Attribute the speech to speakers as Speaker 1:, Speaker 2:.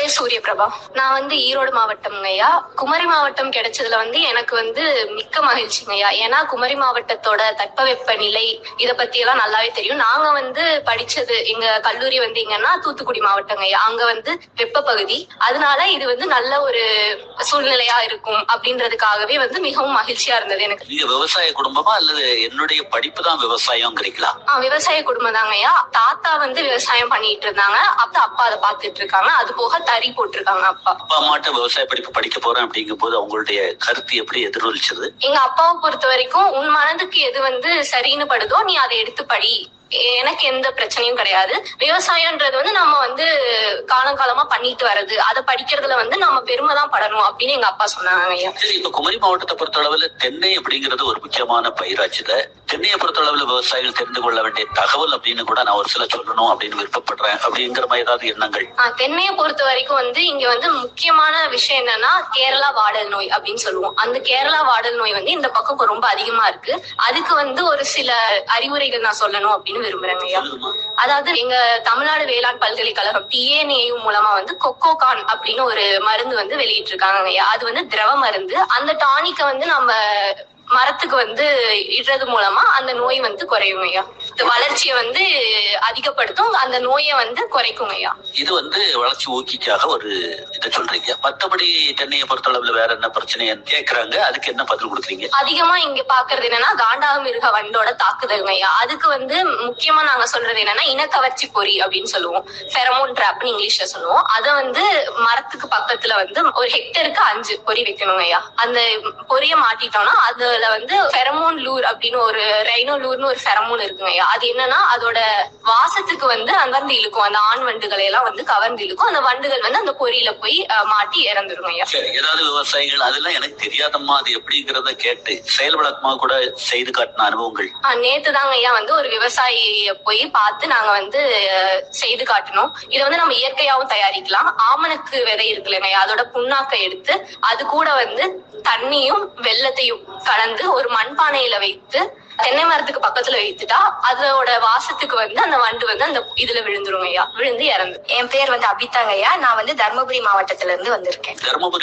Speaker 1: பேர் சூரியபிரபா. நான் ஈரோடு மாவட்டம்ங்கய்யா. குமரி மாவட்டம் கிடைச்சதுல எனக்கு மிக்க மகிழ்ச்சிங்கய்யா. ஏன்னா குமரி மாவட்டத்தோட தட்பவெப்ப நிலை இத பத்தி எல்லாம் நல்லாவே தெரியும். நாங்க படிச்சது எங்க கல்லூரி எங்கன்னா தூத்துக்குடி மாவட்டங்கய்யா. அங்க வெப்ப பகுதி. அதனால இது நல்ல ஒரு சூழ்நிலையா இருக்கும் அப்படின்றதுக்காகவே மிகவும் மகிழ்ச்சியா இருந்தது எனக்கு.
Speaker 2: நீங்க விவசாய குடும்பமா அல்லது என்னுடைய படிப்பு தான் விவசாயம்ங்கிறீங்களா?
Speaker 1: விவசாய குடும்பம் தாங்கய்யா. தாத்தா விவசாயம் பண்ணிட்டு இருந்தாங்க. அப்பா அதை பாத்துட்டு இருக்காங்க. அது போக தறி போட்டிருக்காங்க அப்பா.
Speaker 2: அப்பா அம்மாட்ட விவசாய படிப்பு படிக்க போறேன் அப்படிங்கும் போது அவங்களுடைய கருத்து எப்படி எதிரொலிச்சது?
Speaker 1: எங்க அப்பாவை பொறுத்த வரைக்கும் உன் மனதுக்கு எது சரின்னு படுதோ நீ அதை எடுத்து படி, எனக்கு எந்த பிரச்சனையும் கிடையாது. விவசாயம்ன்றது நம்ம காலங்காலமா பண்ணிட்டு வர்றது, அதை படிக்கிறதுல நம்ம பெருமை தான் படணும் அப்படின்னு எங்க அப்பா சொன்னாங்க.
Speaker 2: சரி, இப்ப குமரி மாவட்டத்தை பொறுத்த அளவுல தென்னை அப்படிங்கிறது ஒரு முக்கியமான பயிராச்சுத. தென்னையை பொறுத்த அளவுல விவசாயிகள் தெரிந்து கொள்ள வேண்டிய தகவல் அப்படின்னு கூட நான் ஒரு சில சொல்லணும் அப்படின்னு விருப்பப்படுறேன். அப்படிங்கிற மாதிரி ஏதாவது எண்ணங்கள்?
Speaker 1: தென்னையை பொறுத்த வரைக்கும் இங்க முக்கியமான விஷயம் என்னன்னா கேரளா வாடல் நோய் அப்படின்னு சொல்லுவோம். அந்த கேரளா வாடல் நோய் இந்த பக்கம் ரொம்ப அதிகமா இருக்கு. அதுக்கு ஒரு சில அறிவுரைகள் நான் சொல்லணும் அப்படின்னு விரும்புறேங்க. அதாவது எங்க தமிழ்நாடு வேளாண் பல்கலைக்கழகம் TNAU மூலமா கொக்கோகான் அப்படின்னு ஒரு மருந்து வெளியிட்டு இருக்காங்க. அது திரவ மருந்து. அந்த டானிக்க நம்ம மரத்துக்கு இடுறது மூலமா அந்த நோய் குறையும் ஐயா. வளர்ச்சியை அதிகப்படுத்தும், அந்த நோயை குறைக்கும் ஐயா.
Speaker 2: இது வளர்ச்சி ஊக்கிக்காக ஒரு இதை சொல்றீங்க. மற்றபடி தென்னையை பொறுத்த அளவுல வேற என்ன பிரச்சனைன்னு கேக்குறாங்க, அதுக்கு என்ன பதில் கொடுக்குறீங்க?
Speaker 1: அதிகமா இங்க பாக்குறது என்னன்னா காண்டாமிருக வண்டோட தாக்குதல் ஐயா. அதுக்கு முக்கியமா நாங்க சொல்றது என்னன்னா இனக்கவர்ச்சி பொறி அப்படின்னு சொல்லுவோம். ஃபெரமோன் ட்ராப்னு இங்கிலீஷ்ல சொல்லுவோம். அதை மரத்துக்கு பக்கத்துல ஒரு ஹெக்டருக்கு 5 பொறி வைக்கணும் ஐயா. அந்த பொறியை மாட்டிட்டோம்னா அதுல ஃபெரமோன் லூர் அப்படின்னு ஒரு ரைனோ லூர்னு ஒரு ஃபெரமோன் இருக்குங்க. அது என்னன்னா அதோட வாசத்துக்கு அங்கர்ந்து இழுக்கும். அந்த ஆண் வண்டுகளை எல்லாம் கவர்ந்து இழுக்கும். அந்த வண்டுகள் அந்த பொறியில போய் மாட்டி இறந்துருங்க.
Speaker 2: சரி, ஏதாவது விவசாயிகள் அதெல்லாம் எனக்கு தெரியாதம்மா அது எப்படிங்கிறத கேட்டு செயல் விளக்கமா கூட செய்து காட்டின அனுபவங்கள்?
Speaker 1: நேத்து தாங்க ஐயா ஒரு விவசாயிய போய் பார்த்து நாங்க செய்து காட்டணும். இதை நம்ம இயற்கையாவும் தயாரிக்கலாம். ஆமணக்கு விதை இருக்குல்லங்க, அதோட புண்ணாக்கை எடுத்து அது கூட தண்ணியும் வெள்ளத்தையும் கலந்து ஒரு மண்பானையில வைத்து தென்னை மரத்துக்கு பக்கத்துல வைத்துட்டா அதோட வாசத்துக்கு அந்த வண்டு அந்த இதுல விழுந்துரும் ஐயா. விழுந்து இறந்து. என் பேர் அபிதாங்க ஐயா. நான் தர்மபுரி மாவட்டத்துல இருந்து வந்திருக்கேன்.
Speaker 2: தர்மபுரி